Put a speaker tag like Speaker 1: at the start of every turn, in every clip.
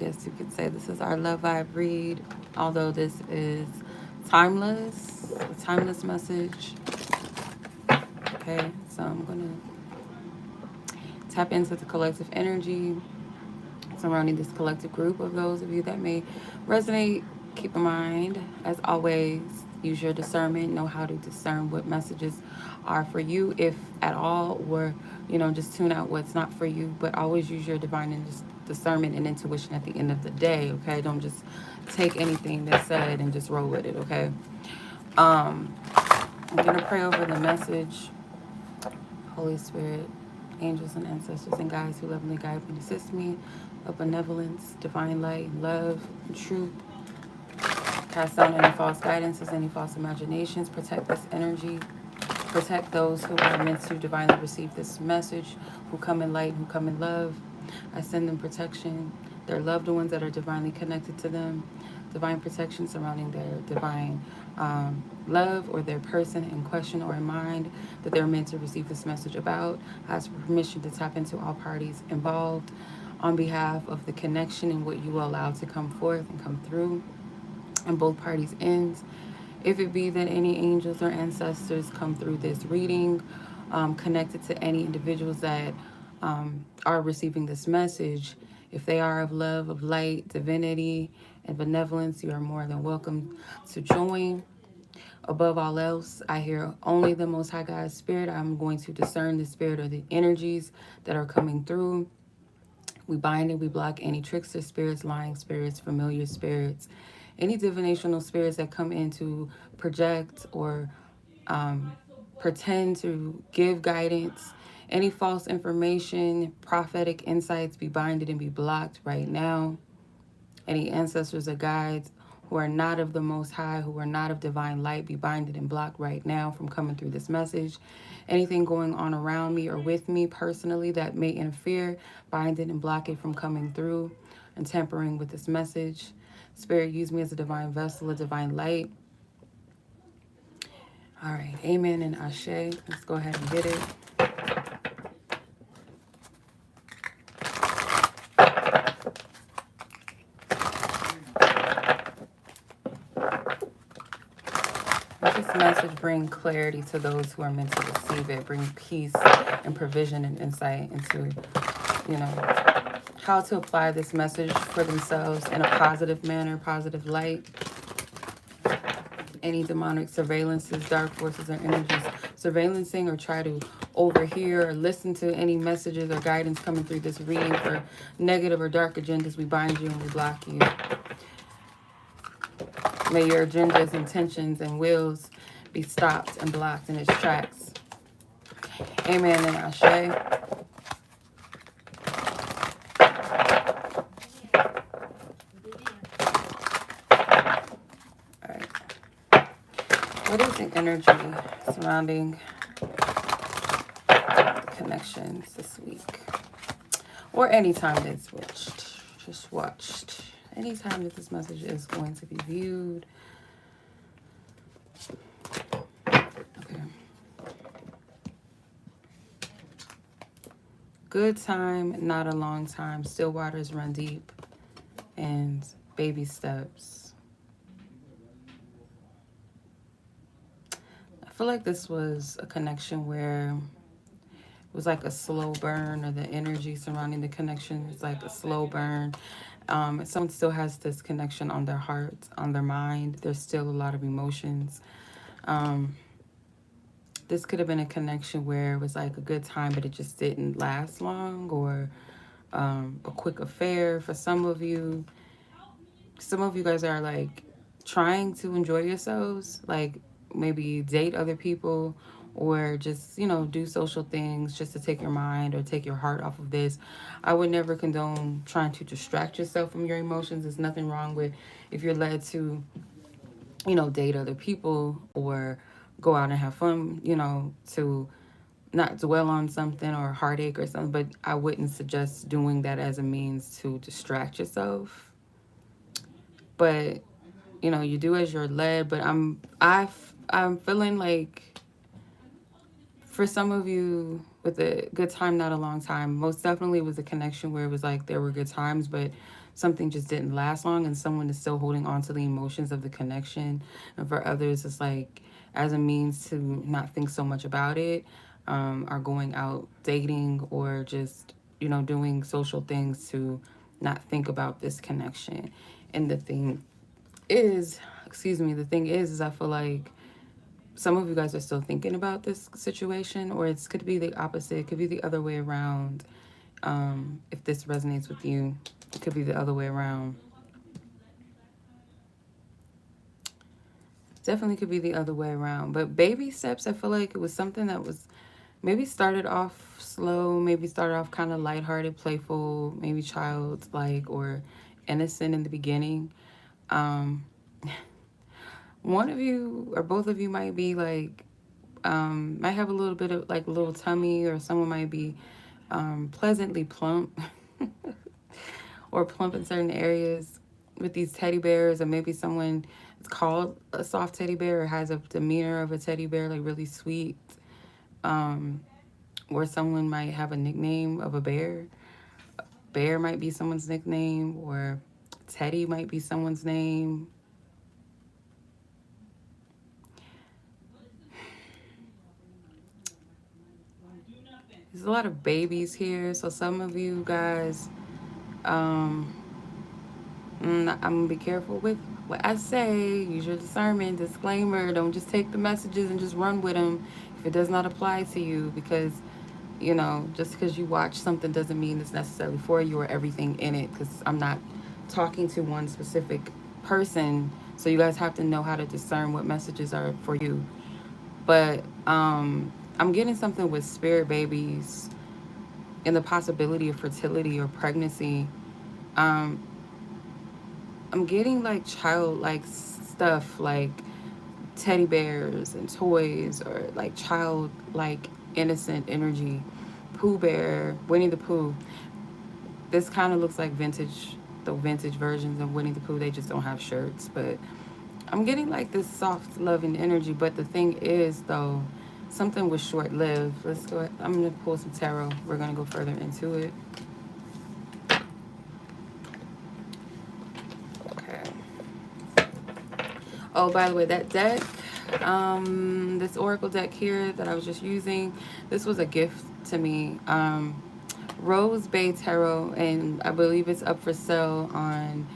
Speaker 1: guess you could say this is our love vibe read, although this is timeless, a timeless message. Okay, so I'm gonna tap into the collective energy surrounding this collective group of those of you that may resonate. Keep in mind, as always, use your discernment. Know how to discern what messages are for you, if at all, or just tune out what's not for you. But always use your divine discernment and intuition at the end of the day. Okay, don't just take anything that's said and just roll with it. Okay. I'm gonna pray over the message. Holy Spirit, angels and ancestors and guides who lovingly guide me and assist me of benevolence, divine light, love, and truth. Cast down any false guidances, any false imaginations. Protect this energy. Protect those who are meant to divinely receive this message, who come in light, who come in love. I send them protection. Their loved ones that are divinely connected to them. Divine protection surrounding their divine love or their person in question or in mind that they're meant to receive this message about. I ask for permission to tap into all parties involved on behalf of the connection and what you will allow to come forth and come through and both parties' ends. If it be that any angels or ancestors come through this reading, connected to any individuals that are receiving this message, if they are of love, of light, divinity, and benevolence, you are more than welcome to join. Above all else, I hear only the Most High God's Spirit. I'm going to discern the spirit or the energies that are coming through. We bind and we block any trickster spirits, lying spirits, familiar spirits, any divinational spirits that come in to project or pretend to give guidance, any false information, prophetic insights be binded and be blocked right now. Any ancestors or guides who are not of the Most High, who are not of divine light, be binded and blocked right now from coming through this message. Anything going on around me or with me personally that may interfere, bind it and block it from coming through and tampering with this message. Spirit, use me as a divine vessel, a divine light. All right, amen and ashe. Let's go ahead and get it. Let this message bring clarity to those who are meant to receive it. Bring peace and provision and insight into, how to apply this message for themselves in a positive manner, positive light. Any demonic surveillances, dark forces, or energies surveillancing or try to overhear or listen to any messages or guidance coming through this reading for negative or dark agendas, we bind you and we block you. May your agendas, intentions, and wills be stopped and blocked in its tracks. Amen and ashe. All right. What is the energy surrounding connections this week? Or anytime it's just watched. Anytime that this message is going to be viewed. Okay. Good time, not a long time. Still waters run deep. And baby steps. I feel like this was a connection where it was like a slow burn, or the energy surrounding the connection was like a slow burn. If someone still has this connection on their heart, on their mind, there's still a lot of emotions. This could have been a connection where it was like a good time, but it just didn't last long, or a quick affair for some of you. Some of you guys are like trying to enjoy yourselves, like maybe date other people or just, do social things just to take your mind or take your heart off of this. I would never condone trying to distract yourself from your emotions. There's nothing wrong with if you're led to, date other people or go out and have fun, to not dwell on something or heartache or something. But I wouldn't suggest doing that as a means to distract yourself. But, you do as you're led. But I'm feeling like for some of you with a good time, not a long time, most definitely was a connection where it was like there were good times, but something just didn't last long and someone is still holding on to the emotions of the connection. And for others, it's like as a means to not think so much about it, are going out dating or just, you know, doing social things to not think about this connection. And the thing is, the thing is I feel like some of you guys are still thinking about this situation, or it could be the opposite. It could be the other way around. If this resonates with you, it could be the other way around. Definitely could be the other way around. But baby steps, I feel like it was something that was maybe started off slow, maybe started off kind of lighthearted, playful, maybe childlike or innocent in the beginning. Um, one of you or both of you might be like, might have a little bit of like a little tummy, or someone might be pleasantly plump or plump in certain areas with these teddy bears, or maybe someone is called a soft teddy bear or has a demeanor of a teddy bear, like really sweet. Or someone might have a nickname of a bear. Bear might be someone's nickname, or Teddy might be someone's name. There's a lot of babies here, so some of you guys, I'm gonna be careful with what I say. Use your discernment. Disclaimer: don't just take the messages and just run with them if it does not apply to you, because you know, just because you watch something doesn't mean it's necessarily for you or everything in it, because I'm not talking to one specific person, so you guys have to know how to discern what messages are for you. But I'm getting something with spirit babies and the possibility of fertility or pregnancy. um I'm getting like childlike stuff, like teddy bears and toys, or like childlike innocent energy. Pooh Bear, Winnie the Pooh. This kind of looks like vintage, the vintage versions of Winnie the Pooh. They just don't have shirts, but I'm getting like this soft, loving energy. But the thing is, though, something was short lived. Let's go. I'm going to pull some tarot. We're going to go further into it. Okay. Oh, by the way, that deck, this oracle deck here that I was just using, this was a gift to me. Rose Bay Tarot, and I believe it's up for sale on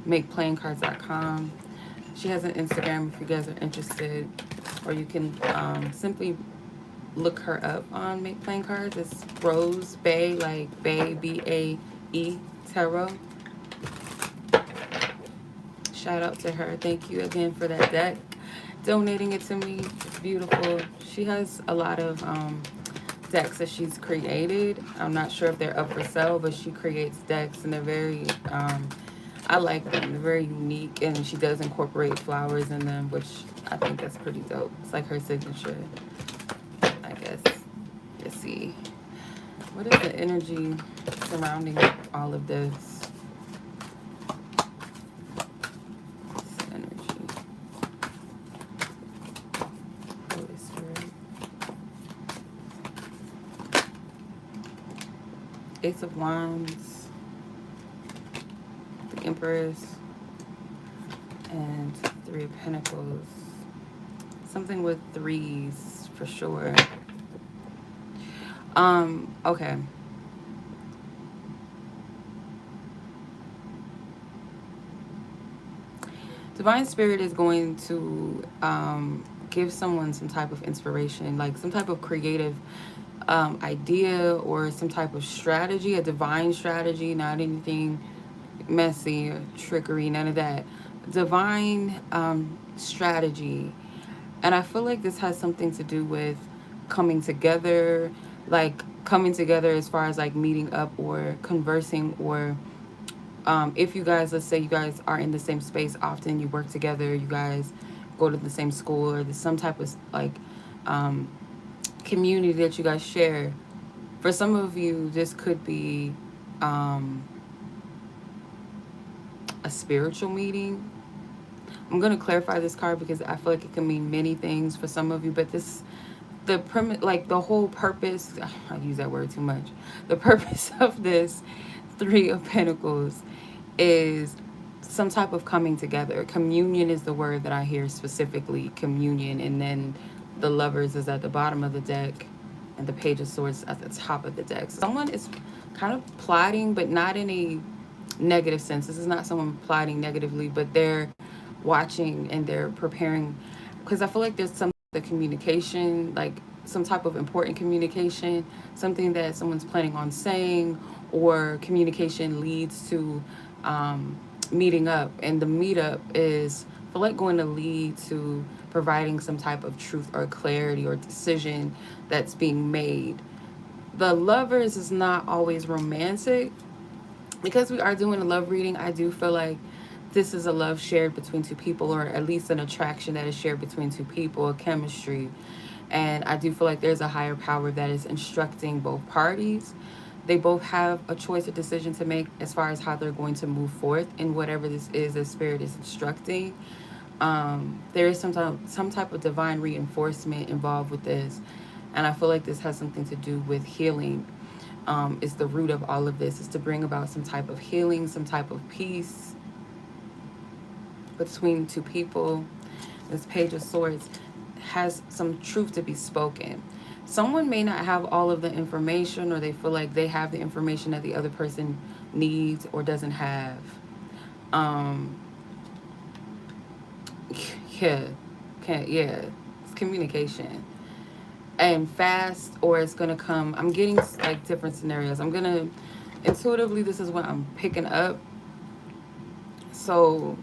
Speaker 1: makeplayingcards.com. She has an Instagram if you guys are interested, or you can simply look her up on Make Playing Cards. It's Rose Bay, like Bay, B-A-E, Tarot. Shout out to her. Thank you again for that deck, donating it to me. It's beautiful. She has a lot of decks that she's created. I'm not sure if they're up for sale, but she creates decks, and they're very I like them. They're very unique, and she does incorporate flowers in them, which I think that's pretty dope. It's like her signature, I guess. Let's see, what is the energy surrounding all of this? Ace of Wands, the Empress, and Three of Pentacles. Something with threes for sure. Okay. Divine Spirit is going to give someone some type of inspiration, like some type of creative idea, or some type of strategy, a divine strategy, not anything messy or trickery, none of that. Divine strategy. And I feel like this has something to do with coming together, like coming together as far as like meeting up or conversing, or if you guys, let's say you guys are in the same space often, you work together, you guys go to the same school, or there's some type of like community that you guys share. For some of you, this could be a spiritual meeting. I'm going to clarify this card because I feel like it can mean many things for some of you, but this, the premise, like the whole purpose, I use that word too much. The purpose of this Three of Pentacles is some type of coming together. Communion is the word that I hear specifically, communion. And then the lovers is at the bottom of the deck and the page of swords at the top of the deck. So someone is kind of plotting, but not in a negative sense. This is not someone plotting negatively, but they're watching and they're preparing, because I feel like there's some the communication, like some type of important communication, something that someone's planning on saying, or communication leads to meeting up, and the meetup is, I feel like, going to lead to providing some type of truth or clarity or decision that's being made. The lovers is not always romantic, because we are doing a love reading. I do feel like this is a love shared between two people, or at least an attraction that is shared between two people, a chemistry. And I do feel like there's a higher power that is instructing both parties. They both have a choice or decision to make as far as how they're going to move forth in whatever this is that spirit is instructing. There is some type of divine reinforcement involved with this, and I feel like this has something to do with healing. Is the root of all of this, is to bring about some type of healing, some type of peace between two people. This page of swords has some truth to be spoken. Someone may not have all of the information, or they feel like they have the information that the other person needs or doesn't have. Um, yeah, yeah, it's communication. And fast, or it's gonna come, I'm getting like different scenarios. I'm gonna intuitively, this is what I'm picking up. So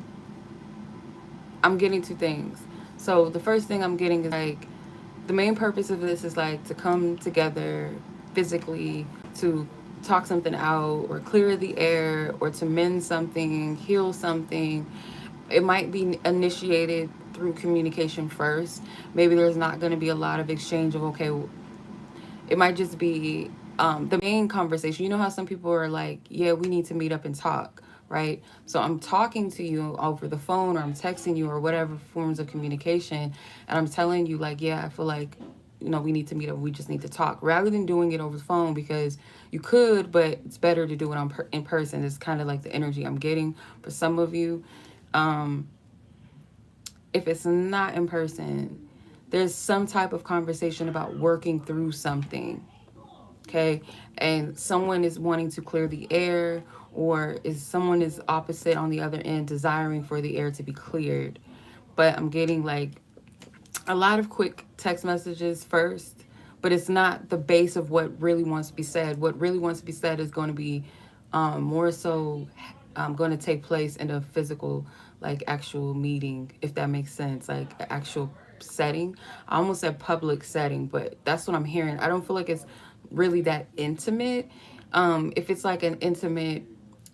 Speaker 1: I'm getting two things. So the first thing I'm getting is like, the main purpose of this is like to come together physically, to talk something out or clear the air, or to mend something, heal something. It might be initiated through communication first. Maybe there's not going to be a lot of exchange of, okay, it might just be the main conversation. You know how some people are like, yeah, we need to meet up and talk, right? So I'm talking to you over the phone, or I'm texting you, or whatever forms of communication, and I'm telling you, like, yeah, I feel like, we need to meet up. We just need to talk, rather than doing it over the phone, because you could, but it's better to do it in person. It's kind of like the energy I'm getting for some of you. If it's not in person, there's some type of conversation about working through something, okay? And someone is wanting to clear the air, or someone is opposite on the other end, desiring for the air to be cleared. But I'm getting like a lot of quick text messages first, but it's not the base of what really wants to be said. What really wants to be said is going to be more so going to take place in a physical, like actual meeting, if that makes sense, like actual setting. I almost said public setting, but that's what I'm hearing. I don't feel like it's really that intimate. If it's like an intimate,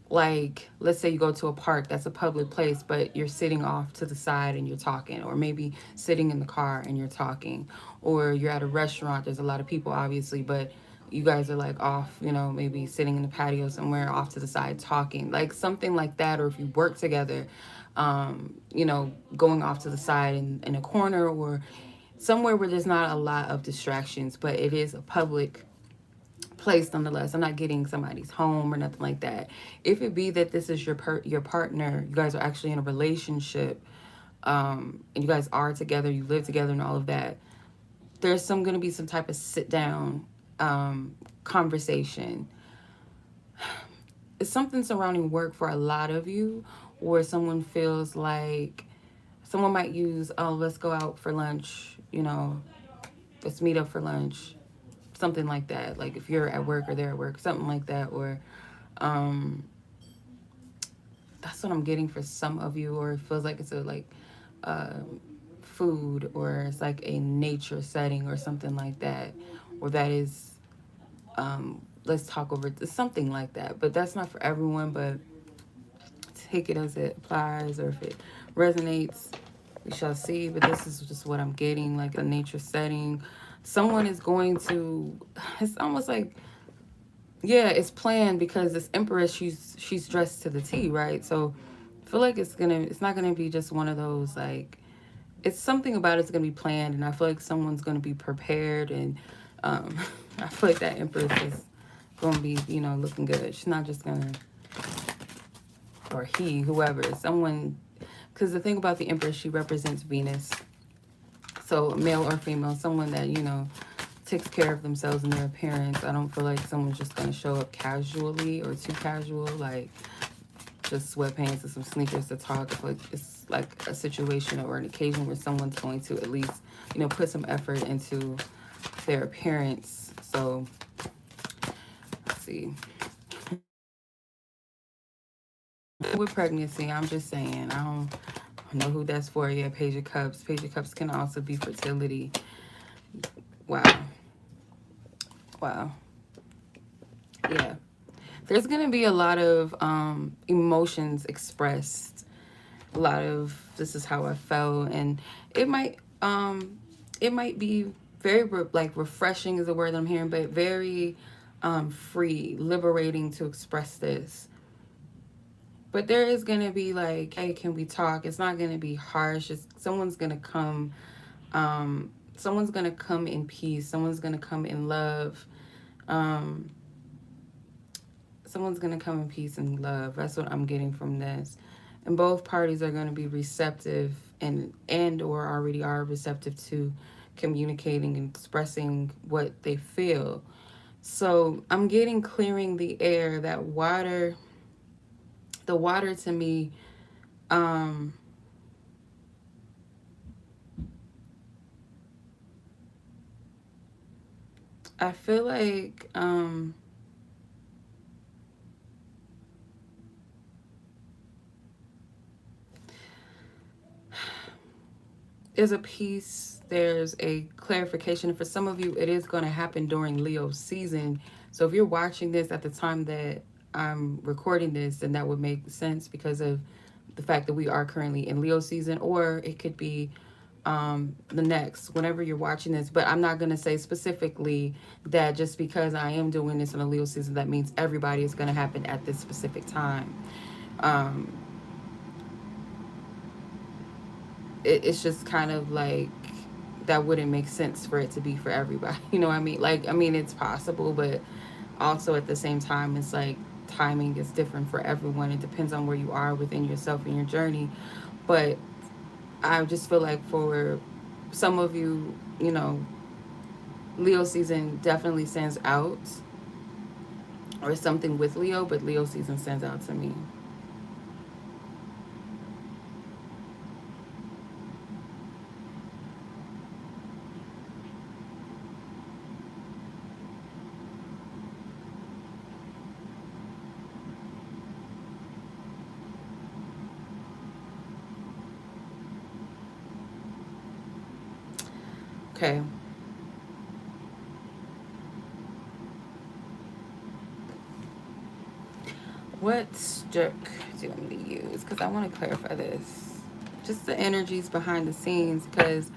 Speaker 1: like, let's say you go to a park, that's a public place, but you're sitting off to the side and you're talking, or maybe sitting in the car and you're talking, or you're at a restaurant, there's a lot of people obviously, but you guys are like off, maybe sitting in the patio somewhere off to the side talking, like something like that. Or if you work together, going off to the side in a corner, or somewhere where there's not a lot of distractions, but it is a public place nonetheless. I'm not getting somebody's home or nothing like that. If it be that this is your partner, you guys are actually in a relationship, and you guys are together, you live together and all of that, there's going to be some type of sit down conversation. It's something surrounding work for a lot of you, or someone feels like someone might use, oh, let's go out for lunch, let's meet up for lunch, something like that. Like if you're at work or they're at work, something like that. Or that's what I'm getting for some of you. Or it feels like it's food, or it's like a nature setting or something like that. Or that is, let's talk over something like that. But that's not for everyone, but take it as it applies, or if it resonates, we shall see. But this is just what I'm getting, like a nature setting. Someone is going to, it's almost like, yeah, it's planned, because this Empress, she's dressed to the T, right? So I feel like it's not gonna be just one of those, like, it's something about it's gonna be planned, and I feel like someone's gonna be prepared, and I feel like that Empress is gonna be, looking good. She's not just gonna or he, whoever, someone, because the thing about the Empress, she represents Venus. So male or female, someone that, you know, takes care of themselves and their appearance. I don't feel like someone's just going to show up casually or too casual, like just sweatpants and some sneakers to talk. It's like a situation or an occasion where someone's going to at least, you know, put some effort into their appearance. So let's see. With pregnancy, I'm just saying, I don't know who that's for yet. Page of Cups. Page of Cups can also be fertility. Wow. Wow. Yeah. There's going to be a lot of emotions expressed. A lot of, this is how I felt. And it might be very, refreshing is the word I'm hearing, but very free, liberating to express this. But there is going to be like, hey, can we talk? It's not going to be harsh. Someone's going to come in peace. Someone's going to come in love. Someone's going to come in peace and love. That's what I'm getting from this. And both parties are going to be receptive and or already are receptive to communicating and expressing what they feel. So I'm getting clearing the air, that water. The water to me, I feel like there's a peace, there's a clarification. For some of you, it is going to happen during Leo season. So if you're watching this at the time that I'm recording this, then that would make sense because of the fact that we are currently in Leo season, or it could be the next, whenever you're watching this. But I'm not going to say specifically that just because I am doing this in a Leo season, that means everybody is going to happen at this specific time. It's just kind of like, that wouldn't make sense for it to be for everybody. You know what I mean? Like, I mean, it's possible, but also at the same time, it's like timing is different for everyone. It depends on where you are within yourself and your journey. But I just feel like for some of you, you know, Leo season definitely stands out, or something with Leo, but Leo season stands out to me. Okay. What stroke do you want me to use? Because I want to clarify this. Just the energies behind the scenes, because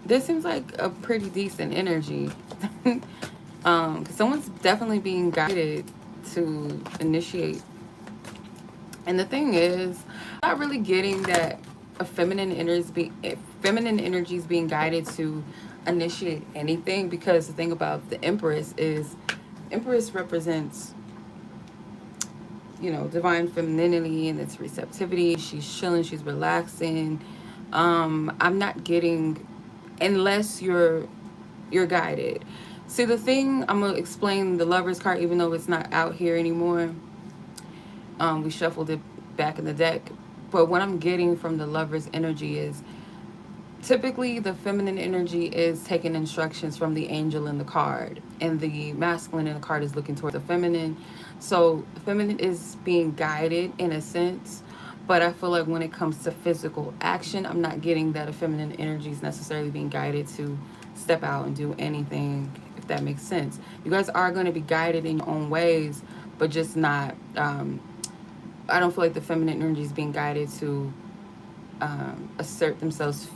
Speaker 1: this seems like a pretty decent energy. Because someone's definitely being guided to initiate. And the thing is, I'm not really getting that a feminine energy is being guided to initiate anything, because the thing about the Empress is, Empress represents, you know, divine femininity and its receptivity. She's chilling, she's relaxing. I'm not getting, unless you're guided. See, the thing, I'm gonna explain the Lover's card, even though it's not out here anymore. We shuffled it back in the deck, but what I'm getting from the Lover's energy is, typically the feminine energy is taking instructions from the angel in the card, and the masculine in the card is looking towards the feminine. So the feminine is being guided in a sense, but I feel like when it comes to physical action, I'm not getting that a feminine energy is necessarily being guided to step out and do anything, if that makes sense. You guys are going to be guided in your own ways, but just not, I don't feel like the feminine energy is being guided to assert themselves,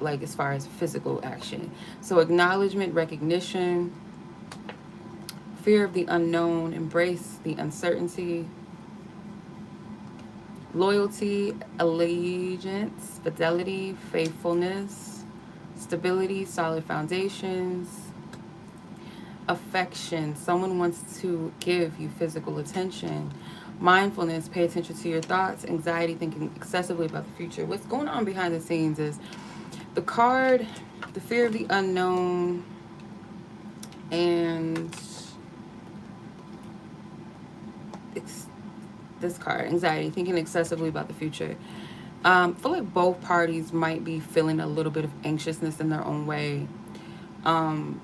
Speaker 1: like as far as physical action. So acknowledgement, recognition, fear of the unknown, embrace the uncertainty, loyalty, allegiance, fidelity, faithfulness, stability, solid foundations, affection. Someone wants to give you physical attention. Mindfulness, pay attention to your thoughts. Anxiety, thinking excessively about the future. What's going on behind the scenes is the card, the fear of the unknown, and this card, anxiety, thinking excessively about the future. I feel like both parties might be feeling a little bit of anxiousness in their own way. Um,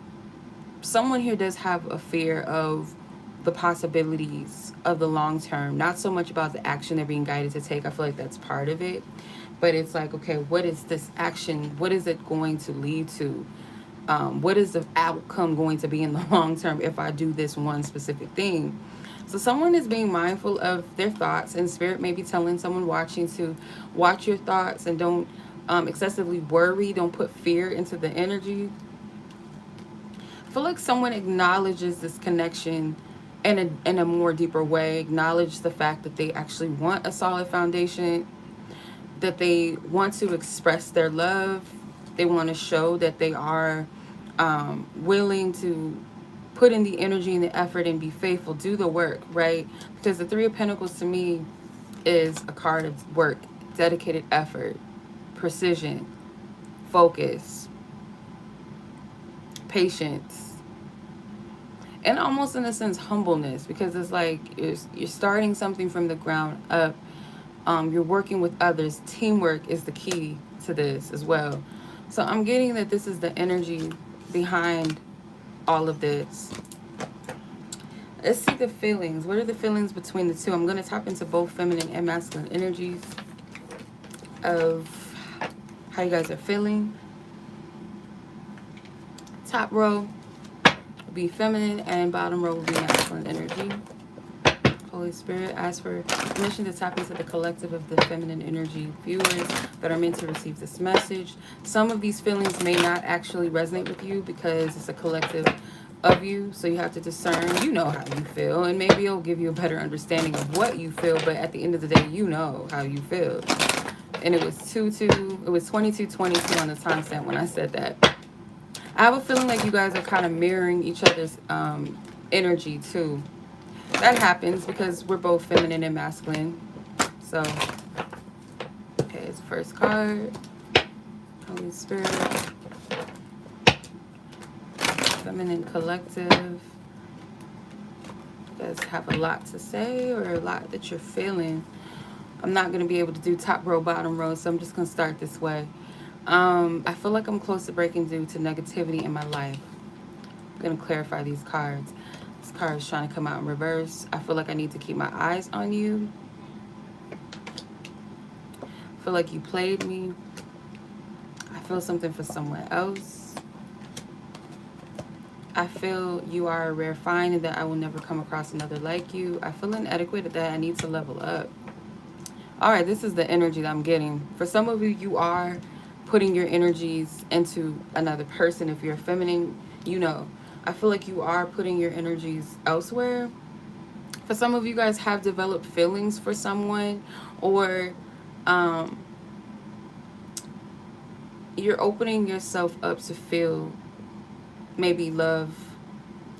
Speaker 1: Someone here does have a fear of the possibilities of the long term, not so much about the action they're being guided to take. I feel like that's part of it. But it's like, okay, what is this action? What is it going to lead to? What is the outcome going to be in the long term if I do this one specific thing? So someone is being mindful of their thoughts, and spirit may be telling someone watching to watch your thoughts and don't excessively worry. Don't put fear into the energy. I feel like someone acknowledges this connection in a more deeper way. Acknowledge the fact that they actually want a solid foundation, that they want to express their love. They want to show that they are willing to put in the energy and the effort and be faithful, do the work, right? Because the Three of Pentacles to me is a card of work, dedicated effort, precision, focus, patience, and almost in a sense humbleness, because it's like you're starting something from the ground up. You're working with others. Teamwork is the key to this as well. So I'm getting that this is the energy behind all of this. Let's see the feelings. What are the feelings between the two? I'm going to tap into both feminine and masculine energies of how you guys are feeling. Top row will be feminine and bottom row will be masculine energy. Holy Spirit, ask for permission to tap into the collective of the feminine energy viewers that are meant to receive this message. Some of these feelings may not actually resonate with you because it's a collective of you, so you have to discern. You know how you feel, and maybe it'll give you a better understanding of what you feel, but at the end of the day, you know how you feel. And it was 22:22 on the timestamp when I said that. I have a feeling like you guys are kind of mirroring each other's energy too. That happens because we're both feminine and masculine. So, okay, it's first card. Holy Spirit. Feminine collective. You guys have a lot to say or a lot that you're feeling. I'm not going to be able to do top row, bottom row, so I'm just going to start this way. I feel like I'm close to breaking due to negativity in my life. I'm going to clarify these cards. This card is trying to come out in reverse. I feel like I need to keep my eyes on you. I feel like you played me. I feel something for someone else. I feel you are a rare find and that I will never come across another like you. I feel inadequate at that I need to level up. All right, this is the energy that I'm getting. For some of you, you are putting your energies into another person. If you're feminine, you know. I feel like you are putting your energies elsewhere. For some of you guys have developed feelings for someone, or you're opening yourself up to feel maybe love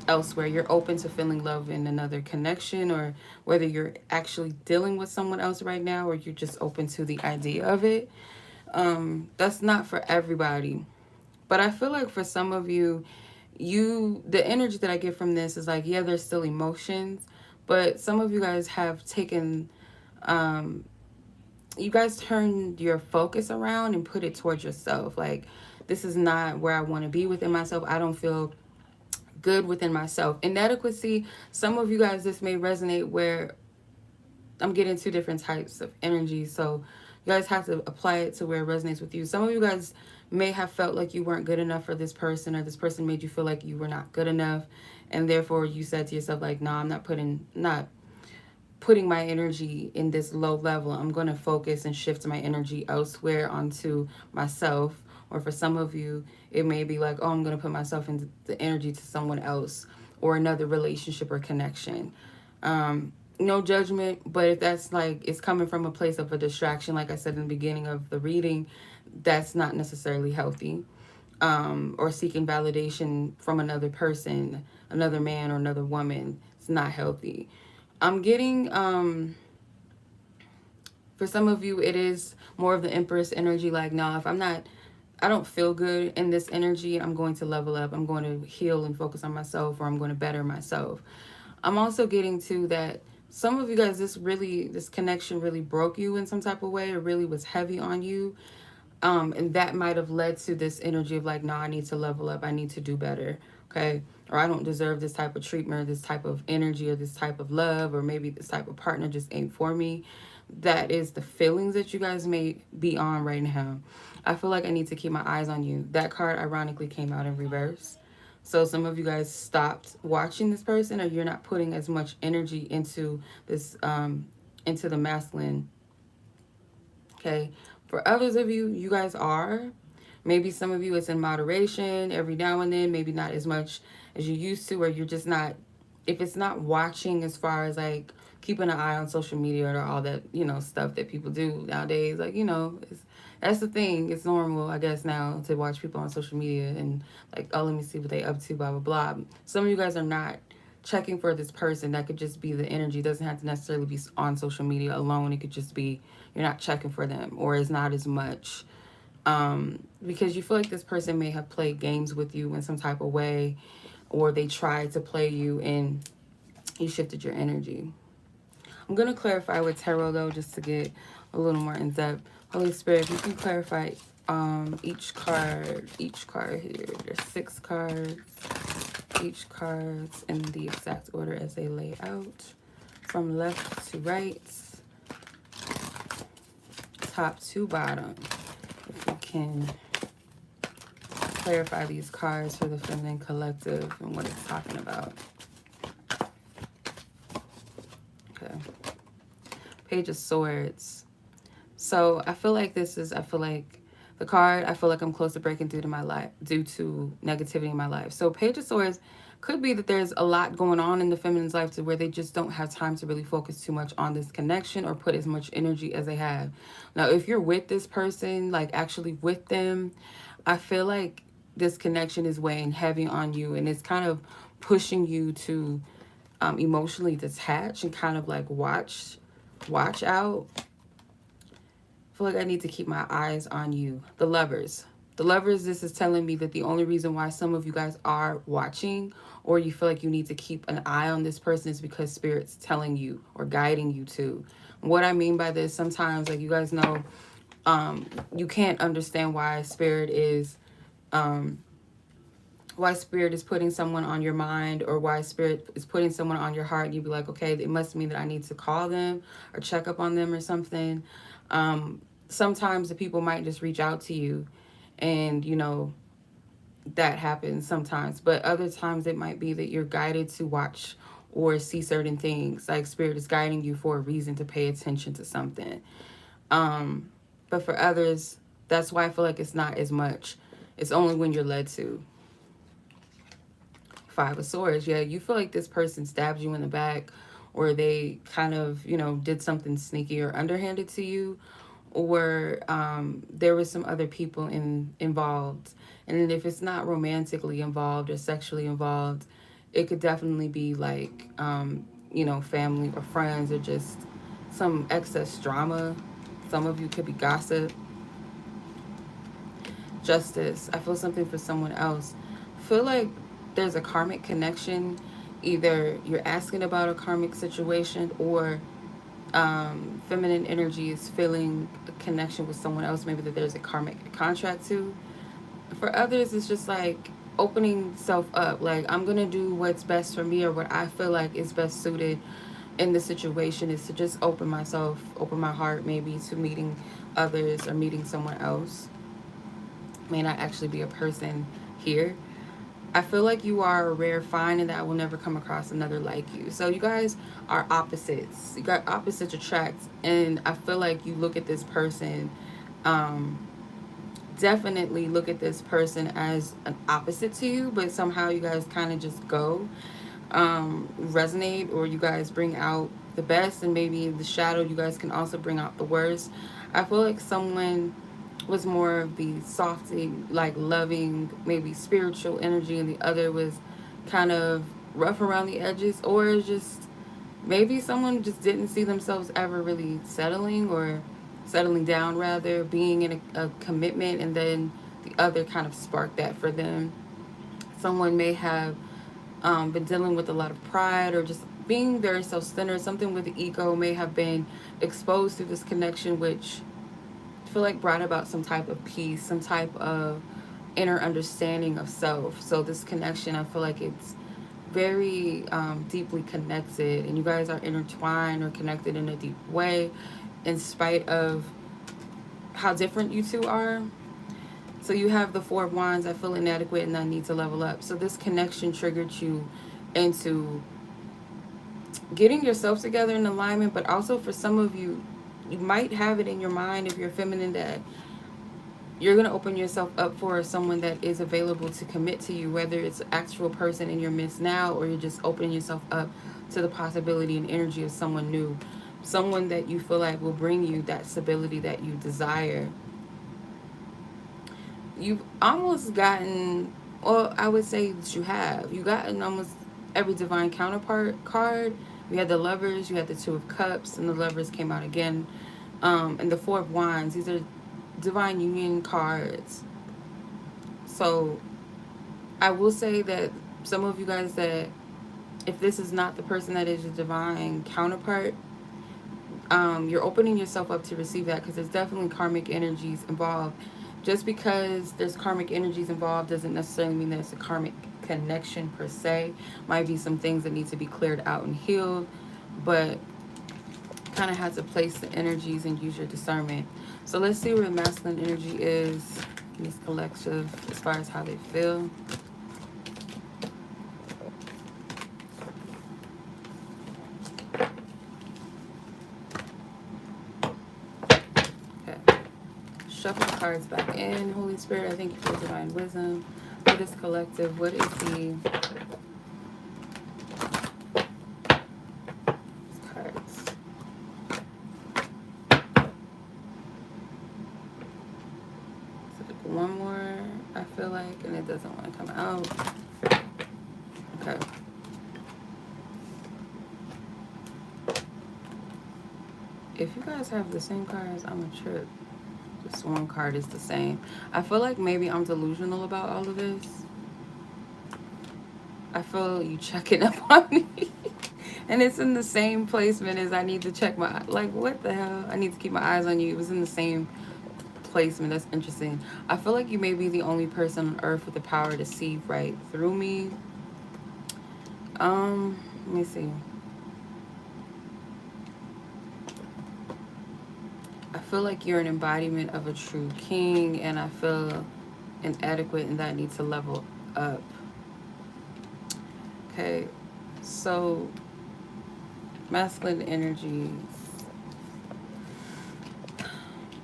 Speaker 1: elsewhere. You're open to feeling love in another connection, or whether you're actually dealing with someone else right now or you're just open to the idea of it. That's not for everybody. But I feel like for some of you, the energy that I get from this is like, yeah, there's still emotions, but some of you guys have taken, you guys turned your focus around and put it towards yourself. Like, this is not where I want to be within myself. I don't feel good within myself. Inadequacy, some of you guys, this may resonate where I'm getting two different types of energy. So you guys have to apply it to where it resonates with you. Some of you guys may have felt like you weren't good enough for this person, or this person made you feel like you were not good enough. And therefore you said to yourself, like, no, I'm not putting my energy in this low level. I'm going to focus and shift my energy elsewhere onto myself. Or for some of you, it may be like, oh, I'm going to put myself into the energy to someone else or another relationship or connection. No judgment, but if that's like, it's coming from a place of a distraction, like I said in the beginning of the reading, that's not necessarily healthy. Or seeking validation from another person, another man or another woman, it's not healthy. I'm getting, for some of you, it is more of the Empress energy. Like, no, if I don't feel good in this energy, I'm going to level up. I'm going to heal and focus on myself, or I'm going to better myself. I'm also getting to that some of you guys, this connection really broke you in some type of way. It really was heavy on you. And that might have led to this energy of like, no, I need to level up. I need to do better. Okay. Or I don't deserve this type of treatment, or this type of energy, or this type of love, or maybe this type of partner just ain't for me. That is the feelings that you guys may be on right now. I feel like I need to keep my eyes on you. That card ironically came out in reverse. So some of you guys stopped watching this person, or you're not putting as much energy into this, into the masculine. Okay. For others of you, you guys are. Maybe some of you it's in moderation every now and then, maybe not as much as you used to, or you're just not, if it's not watching as far as like keeping an eye on social media or all that, stuff that people do nowadays. Like, that's the thing. It's normal, I guess, now to watch people on social media and like, oh, let me see what they up to, blah, blah, blah. Some of you guys are not checking for this person. That could just be the energy. It doesn't have to necessarily be on social media alone. It could just be you're not checking for them, or it's not as much. Because you feel like this person may have played games with you in some type of way, or they tried to play you and you shifted your energy. I'm going to clarify with tarot though, just to get a little more in depth. Holy Spirit, if you can clarify each card here. There's 6 cards. Each card's in the exact order as they lay out, from left to right, top to bottom. If we can clarify these cards for the feminine collective and what it's talking about. Okay. Page of Swords. So I feel like the card, I feel like I'm close to breaking through to my life due to negativity in my life. So Page of Swords could be that there's a lot going on in the feminine's life to where they just don't have time to really focus too much on this connection or put as much energy as they have. Now, if you're with this person, like actually with them, I feel like this connection is weighing heavy on you, and it's kind of pushing you to emotionally detach and kind of like watch out. I feel like I need to keep my eyes on you. The Lovers. The Lovers, this is telling me that the only reason why some of you guys are watching, or you feel like you need to keep an eye on this person, is because Spirit's telling you or guiding you to. What I mean by this, sometimes, like you guys know, you can't understand why Spirit is putting someone on your mind, or why Spirit is putting someone on your heart. You'd be like, okay, it must mean that I need to call them or check up on them or something. Sometimes the people might just reach out to you, and that happens sometimes. But other times it might be that you're guided to watch or see certain things. Like Spirit is guiding you for a reason to pay attention to something. But for others, that's why I feel like it's not as much. It's only when you're led to. 5 of Swords. Yeah, you feel like this person stabbed you in the back, or they kind of, did something sneaky or underhanded to you, or there was some other people involved. And if it's not romantically involved or sexually involved, it could definitely be like, family or friends, or just some excess drama. Some of you could be gossip. Justice. I feel something for someone else. I feel like there's a karmic connection. Either you're asking about a karmic situation, or feminine energy is feeling a connection with someone else, maybe that there's a karmic contract to. For others, it's just like opening self up. Like, I'm going to do what's best for me, or what I feel like is best suited in the situation, is to just open my heart maybe to meeting others or meeting someone else. May not actually be a person here. I feel like you are a rare find, and that I will never come across another like you. So you guys are opposites. You got opposites attract. And I feel like you look at this person, definitely look at this person as an opposite to you, but somehow you guys kind of just resonate, or you guys bring out the best, and maybe in the shadow you guys can also bring out the worst. I feel like someone was more of the softy, like loving, maybe spiritual energy, and the other was kind of rough around the edges, or just maybe someone just didn't see themselves ever really settling, or settling down rather, being in a commitment, and then the other kind of sparked that for them. Someone may have been dealing with a lot of pride, or just being very self-centered. Something with the ego may have been exposed through this connection, which I feel like brought about some type of peace, some type of inner understanding of self. So this connection, I feel like it's very deeply connected, and you guys are intertwined or connected in a deep way, in spite of how different you two are. So you have the Four of Wands. I feel inadequate and I need to level up. So this connection triggered you into getting yourself together in alignment, but also for some of you, you might have it in your mind, if you're feminine, that you're going to open yourself up for someone that is available to commit to you, whether it's an actual person in your midst now, or you're just opening yourself up to the possibility and energy of someone new, someone that you feel like will bring you that stability that you desire. You've almost gotten, well, I would say that you've gotten almost every divine counterpart card. You had the Lovers, you had the Two of Cups, and the Lovers came out again. And the Four of Wands, these are divine union cards. So I will say that some of you guys, that if this is not the person that is your divine counterpart, you're opening yourself up to receive that, because there's definitely karmic energies involved. Just because there's karmic energies involved doesn't necessarily mean that it's a karmic connection per se. Might be some things that need to be cleared out and healed, but kind of have to place the energies and use your discernment. So let's see where the masculine energy is in this collective as far as how they feel. Shuffle the cards back in. Holy Spirit, I thank you for divine wisdom. For this collective, what is the cards? So one more, I feel like, and it doesn't want to come out. Okay. If you guys have the same cards, I'm a trip. This one card is the same. I feel like maybe I'm delusional about all of this. I feel you checking up on me. And it's in the same placement as I need to check my... Like, what the hell? I need to keep my eyes on you. It was in the same placement. That's interesting. I feel like you may be the only person on earth with the power to see right through me. Let me see. I feel like you're an embodiment of a true king, and I feel inadequate and that I need to level up. Okay, so masculine energies.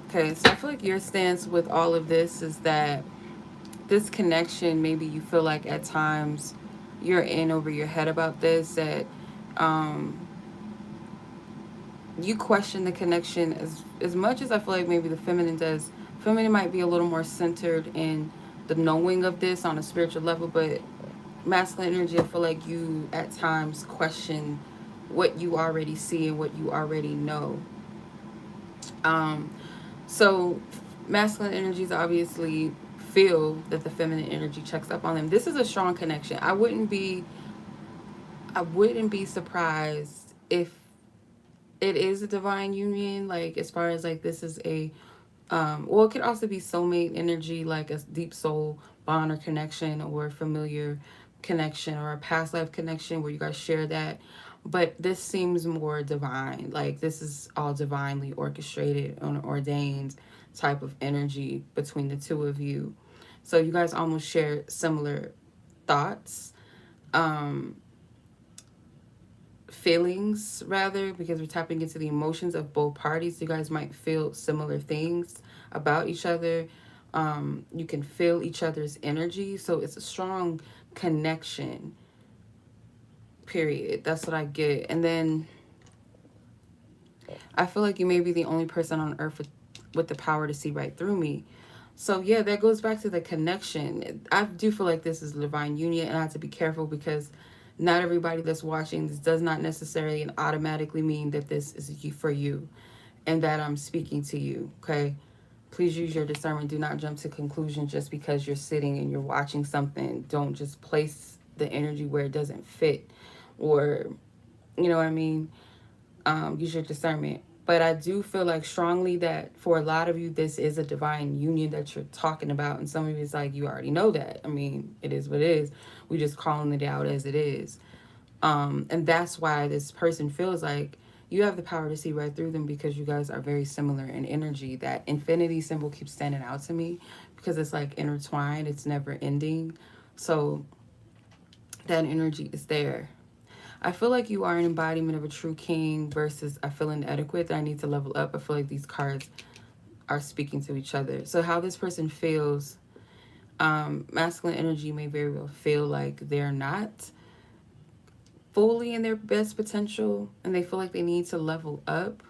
Speaker 1: Okay, so I feel like your stance with all of this is that this connection, maybe you feel like at times you're in over your head about this, that you question the connection as much as I feel like maybe the feminine does. Feminine might be a little more centered in the knowing of this on a spiritual level, but masculine energy, I feel like you at times question what you already see and what you already know. So masculine energies obviously feel that the feminine energy checks up on them. This is a strong connection. I wouldn't be surprised if it is a divine union, like as far as like this is a well, it could also be soulmate energy, like a deep soul bond or connection, or a familiar connection, or a past life connection where you guys share that. But this seems more divine, like this is all divinely orchestrated and ordained type of energy between the two of you. So you guys almost share similar thoughts, feelings rather, because we're tapping into the emotions of both parties. You guys might feel similar things about each other. You can feel each other's energy, so it's a strong connection, period. That's what I get. And then I feel like you may be the only person on earth with the power to see right through me. So yeah, that goes back to the connection. I do feel like this is a divine union, and I have to be careful because Not everybody that's watching this does not necessarily and automatically mean that this is for you and that I'm speaking to you, okay? Please use your discernment. Do not jump to conclusions just because you're sitting and you're watching something. Don't just place the energy where it doesn't fit, or, you know what I mean? Use your discernment. But I do feel like strongly that for a lot of you, this is a divine union that you're talking about. And some of you, it's like, you already know that. I mean, it is what it is. We just calling it out as it is. And that's why this person feels like you have the power to see right through them, because you guys are very similar in energy. That infinity symbol keeps standing out to me because it's like intertwined. It's never ending. So that energy is there. I feel like you are an embodiment of a true king versus I feel inadequate, that I need to level up. I feel like these cards are speaking to each other. So how this person feels, masculine energy may very well feel like they're not fully in their best potential and they feel like they need to level up.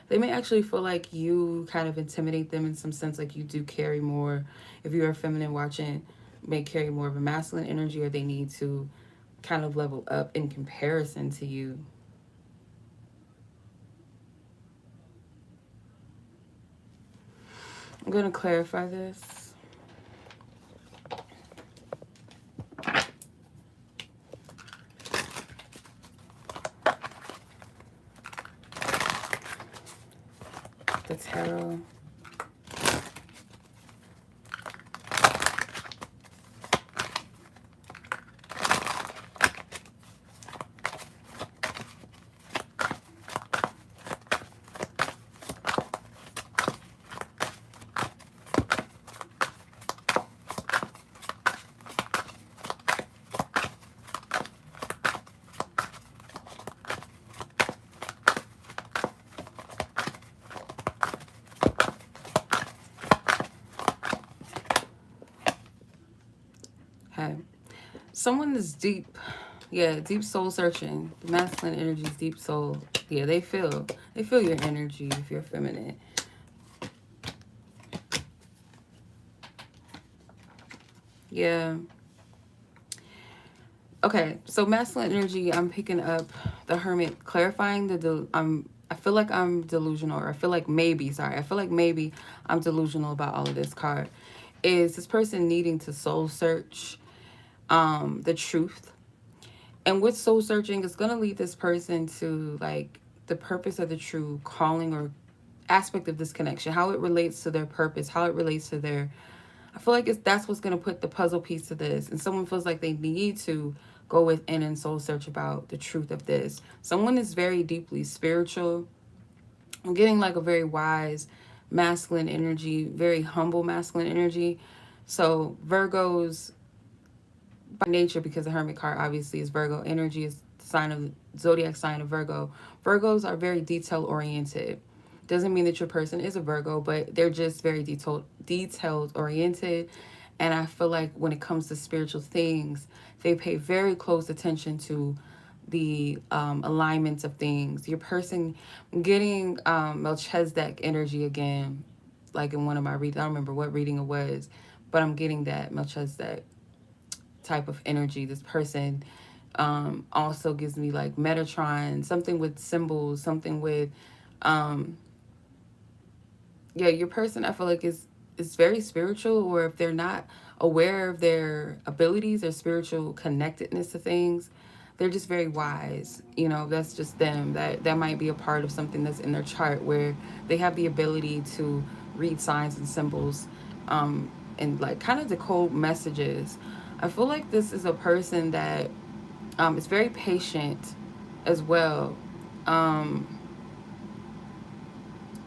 Speaker 1: They may actually feel like you kind of intimidate them in some sense, like you do carry more. If you're a feminine watching, may carry more of a masculine energy, or they need to kind of level up in comparison to you. I'm going to clarify this. The tarot. Okay. Someone is deep. Yeah, deep soul searching. The masculine energy is deep soul. Yeah, they feel your energy if you're feminine. Yeah. Okay, so masculine energy, I'm picking up the Hermit, clarifying I feel like I'm delusional, or I feel like maybe I'm delusional about all of this card. Is this person needing to soul search the truth? And with soul searching, it's going to lead this person to like the purpose of the true calling or aspect of this connection, how it relates to their purpose, how it relates to their, I feel like that's what's going to put the puzzle piece to this. And someone feels like they need to go within and soul search about the truth of this. Someone is very deeply spiritual. I'm getting like a very wise masculine energy, very humble masculine energy. So Virgos by nature, because the Hermit card obviously is Virgo energy, is the sign of zodiac sign of Virgo. Virgos are very detail oriented. Doesn't mean that your person is a Virgo, but they're just very detailed oriented. And I feel like when it comes to spiritual things, they pay very close attention to the alignments of things. Your person, getting Melchizedek energy again, like in one of my readings. I don't remember what reading it was, but I'm getting that Melchizedek type of energy. This person also gives me like Metatron, something with symbols, something with yeah, your person I feel like is very spiritual, or if they're not aware of their abilities or spiritual connectedness to things, they're just very wise. You know, that's just them. That might be a part of something that's in their chart where they have the ability to read signs and symbols and like kind of decode messages. I feel like this is a person that is very patient as well.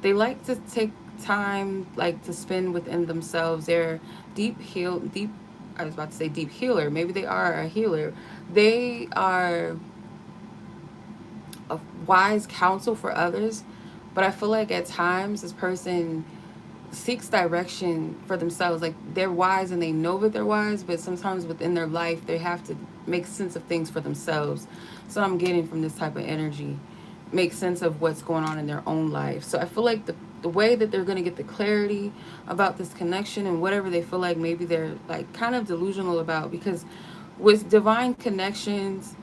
Speaker 1: They like to take time like to spend within themselves. They're deep, I was about to say deep healer. Maybe they are a healer. They are a wise counsel for others, but I feel like at times this person seeks direction for themselves. Like they're wise and they know that they're wise, but sometimes within their life they have to make sense of things for themselves. So I'm getting from this type of energy, make sense of what's going on in their own life. So I feel like the way that they're going to get the clarity about this connection and whatever they feel like maybe they're like kind of delusional about, because With divine connections,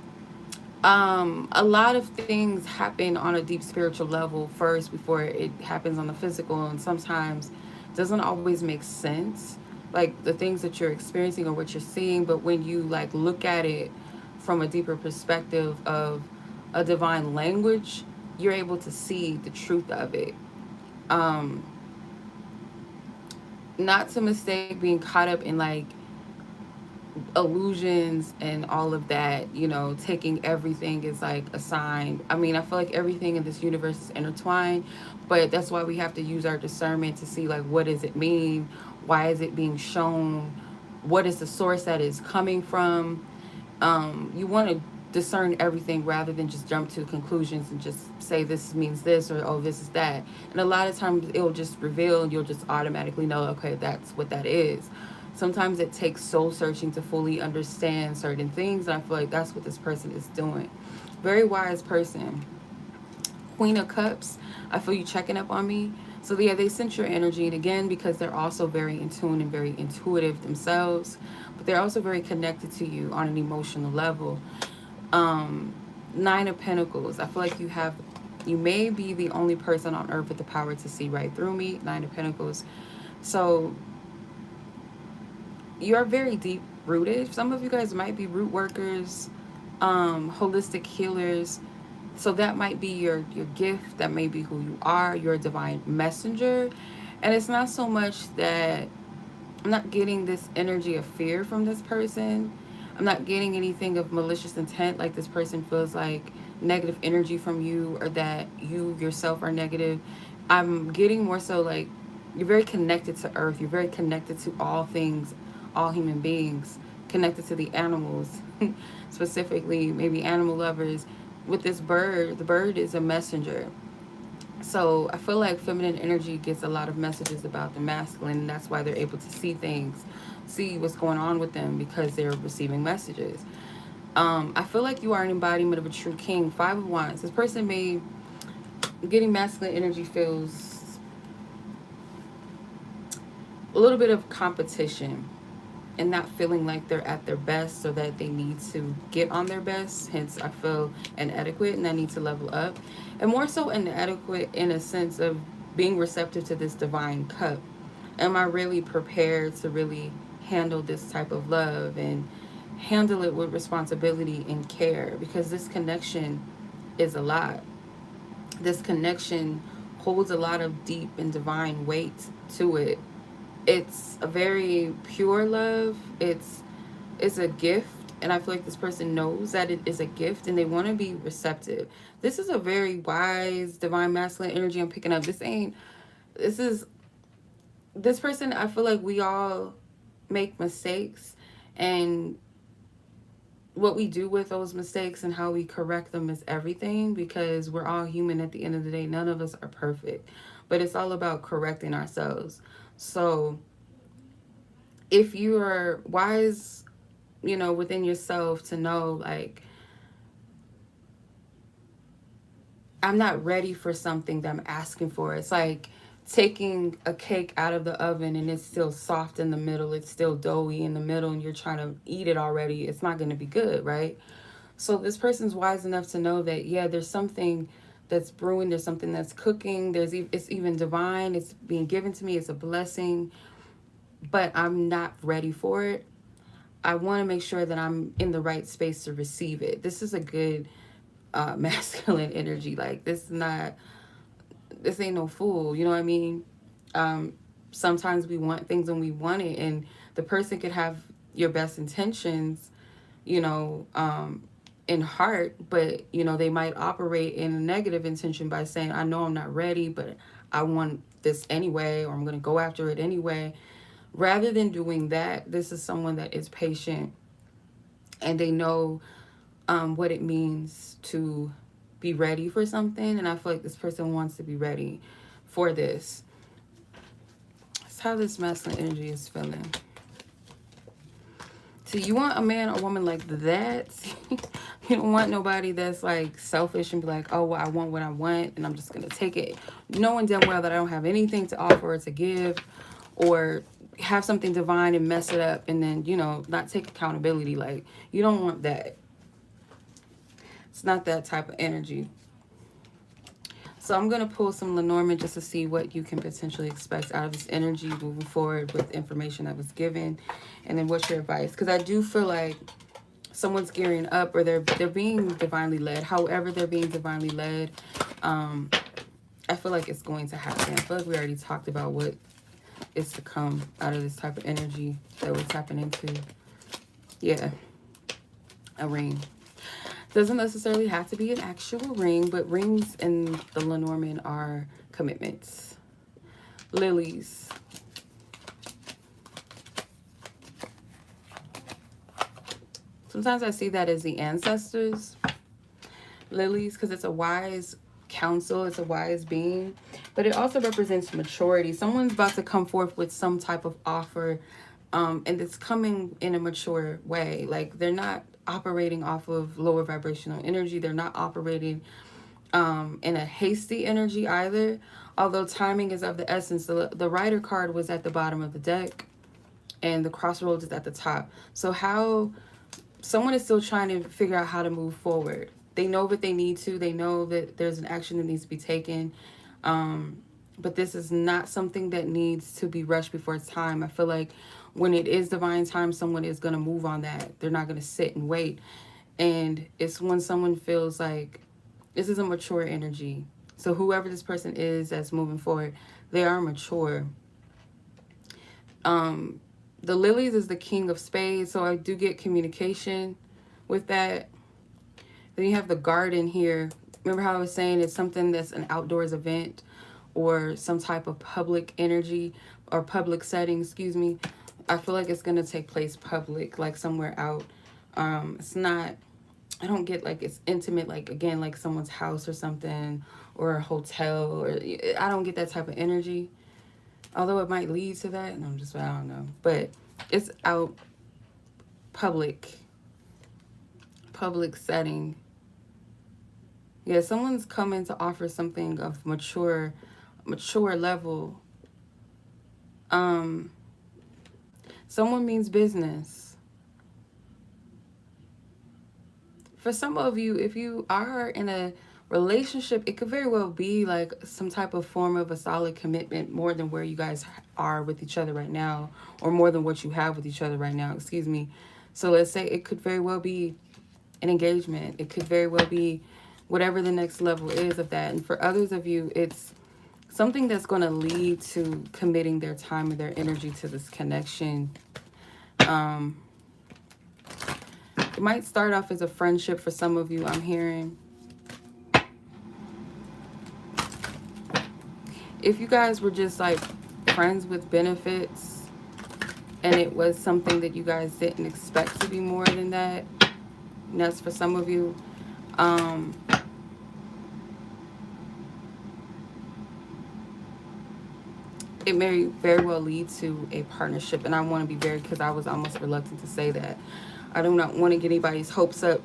Speaker 1: a lot of things happen on a deep spiritual level first before it happens on the physical, and sometimes doesn't always make sense, like the things that you're experiencing or what you're seeing. But when you like look at it from a deeper perspective of a divine language, you're able to see the truth of it. um Not to mistake being caught up in like illusions and all of that, taking everything is like a sign. I mean, I feel like everything in this universe is intertwined, but that's why we have to use our discernment to see like what does it mean? Why is it being shown? What is the source that is coming from? You want to discern everything rather than just jump to conclusions and just say this means this or oh this is that. And a lot of times it'll just reveal and you'll just automatically know, okay, that's what that is. Sometimes it takes soul searching to fully understand certain things, and I feel like that's what this person is doing. Very wise person. Queen of Cups, I feel you checking up on me. So yeah, they sense your energy, and again, because they're also very in tune and very intuitive themselves, but they're also very connected to you on an emotional level. um Nine of Pentacles, I feel like you may be the only person on earth with the power to see right through me. Nine of Pentacles. So you're very deep rooted. Some of you guys might be root workers, holistic healers. So that might be your gift. That may be who you are. You're a divine messenger. And it's not so much that I'm not getting this energy of fear from this person. I'm not getting anything of malicious intent, like this person feels like negative energy from you or that you yourself are negative. I'm getting more so like you're very connected to earth. You're very connected to all things, all human beings, connected to the animals, specifically maybe animal lovers. With this bird, the bird is a messenger. So I feel like feminine energy gets a lot of messages about the masculine, and that's why they're able to see things, see what's going on with them because they're receiving messages. I feel like you are an embodiment of a true king. Five of Wands. This person may getting masculine energy feels a little bit of competition and not feeling like they're at their best, so that they need to get on their best. Hence, I feel inadequate and I need to level up. And more so inadequate in a sense of being receptive to this divine cup. Am I really prepared to really handle this type of love and handle it with responsibility and care? Because this connection is a lot. This connection holds a lot of deep and divine weight to it. It's a very pure love. It's a gift, and I feel like this person knows that it is a gift and they want to be receptive. This is a very wise divine masculine energy I'm picking up. This is this person. I feel like we all make mistakes, and what we do with those mistakes and how we correct them is everything, because we're all human at the end of the day. None of us are perfect, but it's all about correcting ourselves. So if you are wise, within yourself to know, like, I'm not ready for something that I'm asking for. It's like taking a cake out of the oven and it's still soft in the middle, it's still doughy in the middle, and you're trying to eat it already. It's not going to be good, right? So this person's wise enough to know that, yeah, there's something that's brewing, there's something that's cooking, it's even divine, it's being given to me, it's a blessing, but I'm not ready for it. I want to make sure that I'm in the right space to receive it. This is a good masculine energy. Like, this ain't no fool, you know what I mean? Sometimes we want things when we want it, and the person could have your best intentions, you know, in heart, but they might operate in a negative intention by saying, I know I'm not ready, but I want this anyway, or I'm going to go after it anyway. Rather than doing that, this is someone that is patient, and they know what it means to be ready for something. And I feel like this person wants to be ready for this. That's how this masculine energy is feeling. So you want a man or woman like that. You don't want nobody that's like selfish and be like, oh, well, I want what I want and I'm just going to take it, knowing damn well that I don't have anything to offer or to give, or have something divine and mess it up and then, you know, not take accountability. Like, you don't want that. It's not that type of energy. So I'm going to pull some Lenormand just to see what you can potentially expect out of this energy moving forward with information that was given. And then what's your advice? Because I do feel like someone's gearing up, or they're being divinely led. However they're being divinely led, I feel like it's going to happen. I feel like we already talked about what is to come out of this type of energy that we're tapping into. Yeah, a ring. Doesn't necessarily have to be an actual ring, but rings in the Lenormand are commitments. Lilies. Sometimes I see that as the ancestors. Lilies, because it's a wise counsel, it's a wise being, but it also represents maturity. Someone's about to come forth with some type of offer, and it's coming in a mature way. Like, they're not operating off of lower vibrational energy. They're not operating in a hasty energy either, although timing is of the essence. The Rider card was at the bottom of the deck and the Crossroads is at the top. So how someone is still trying to figure out how to move forward. They know what they need to. They know that there's an action that needs to be taken. But this is not something that needs to be rushed before it's time. I feel like when it is divine time, someone is going to move on that. They're not going to sit and wait. And it's when someone feels like this is a mature energy. So whoever this person is that's moving forward, they are mature. The lilies is the king of spades. So I do get communication with that. Then you have the garden here. Remember how I was saying it's something that's an outdoors event or some type of public energy or public setting, excuse me. I feel like it's going to take place public, like somewhere out. It's not, I don't get like it's intimate, like again, like someone's house or something, or a hotel, or I don't get that type of energy. Although it might lead to that, and I don't know. But it's out public setting. Yeah, someone's coming to offer something of mature level. Someone means business. For some of you, if you are in a relationship, it could very well be like some type of form of a solid commitment, more than where you guys are with each other right now, or more than what you have with each other right now, excuse me. So let's say it could very well be an engagement. It could very well be whatever the next level is of that. And for others of you, it's something that's going to lead to committing their time and their energy to this connection. It might start off as a friendship for some of you, I'm hearing. If you guys were just like friends with benefits and it was something that you guys didn't expect to be more than that, and that's for some of you. It may very well lead to a partnership, and I want to be very, because I was almost reluctant to say that. I do not want to get anybody's hopes up,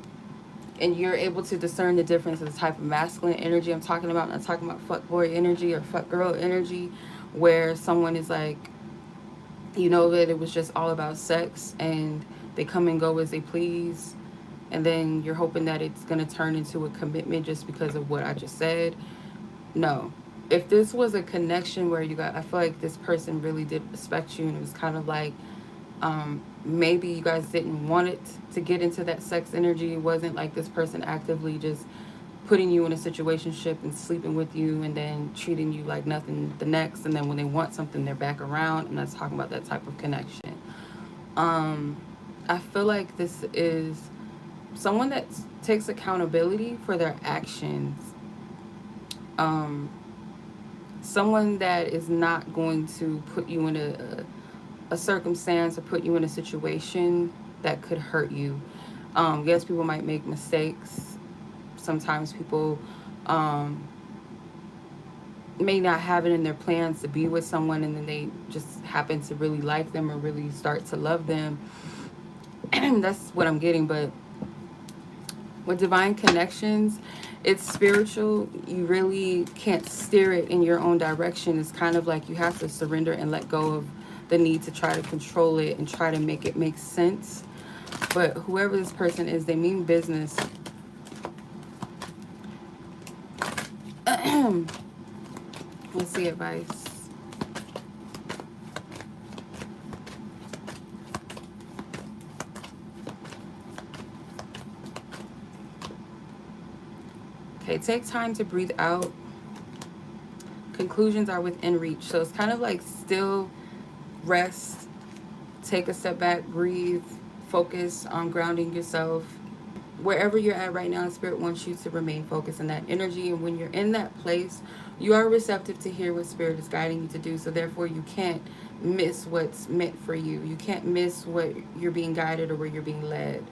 Speaker 1: and you're able to discern the difference of the type of masculine energy I'm talking about. I'm not talking about fuck boy energy or fuck girl energy, where someone is like, you know, that it was just all about sex and they come and go as they please, and then you're hoping that it's going to turn into a commitment just because of what I just said. No. If this was a connection where you got, I feel like this person really did respect you, and it was kind of like, maybe you guys didn't want it to get into that sex energy. It wasn't like this person actively just putting you in a situationship and sleeping with you and then treating you like nothing the next, and then when they want something, they're back around. I'm not talking about that type of connection. I feel like this is someone that takes accountability for their actions. Someone that is not going to put you in a circumstance or put you in a situation that could hurt you. Yes, people might make mistakes. Sometimes people may not have it in their plans to be with someone, and then they just happen to really like them or really start to love them. That's what I'm getting. But with divine connections, it's spiritual. You really can't steer it in your own direction. It's kind of like you have to surrender and let go of the need to try to control it and try to make it make sense. But whoever this person is, they mean business. Let's see advice. Okay, take time to breathe out. Conclusions are within reach. So it's kind of like still rest, take a step back, breathe, focus on grounding yourself. Wherever you're at right now, Spirit wants you to remain focused in that energy. And when you're in that place, you are receptive to hear what Spirit is guiding you to do. So therefore, you can't miss what's meant for you. You can't miss what you're being guided or where you're being led.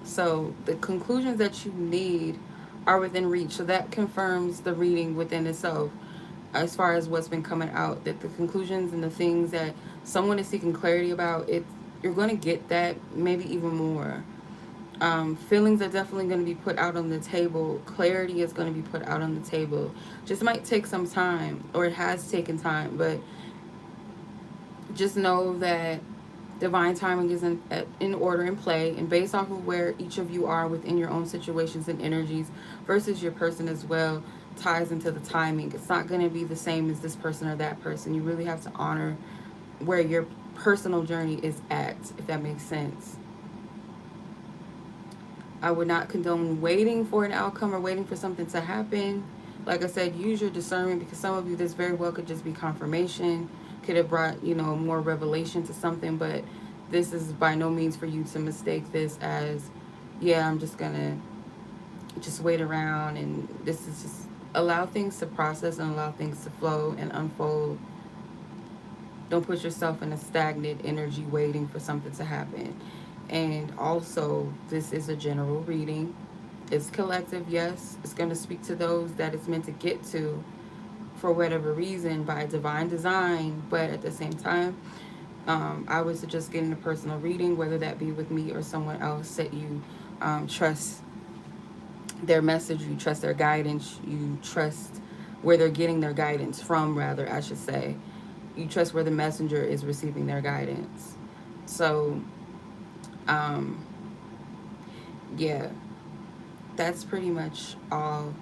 Speaker 1: So the conclusions that you need are within reach. So that confirms the reading within itself as far as what's been coming out, that the conclusions and the things that someone is seeking clarity about, you're going to get that, maybe even more. Feelings are definitely going to be put out on the table. Clarity is going to be put out on the table. Just might take some time, or it has taken time, but just know that divine timing is in order and play, and based off of where each of you are within your own situations and energies versus your person as well, ties into the timing. It's not going to be the same as this person or that person. You really have to honor where your personal journey is at, if that makes sense. I would not condone waiting for an outcome or waiting for something to happen. Like I said, use your discernment, because some of you, this very well could just be confirmation, could have brought, more revelation to something, but this is by no means for you to mistake this as, yeah, I'm just gonna just wait around, and this is just allow things to process and allow things to flow and unfold. Don't put yourself in a stagnant energy waiting for something to happen. And also, this is a general reading. It's collective, yes. It's going to speak to those that it's meant to get to for whatever reason by divine design. But at the same time, I would suggest getting a personal reading, whether that be with me or someone else that you trust their message, you trust their guidance, you trust where they're getting their guidance from, rather, I should say. You trust where the messenger is receiving their guidance. So, yeah, that's pretty much all.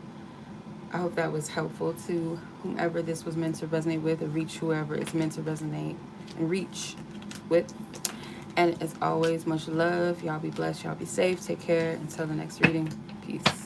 Speaker 1: I hope that was helpful to whomever this was meant to resonate with, or reach whoever it's meant to resonate and reach with. And as always, much love. Y'all be blessed. Y'all be safe. Take care. Until the next reading. Peace.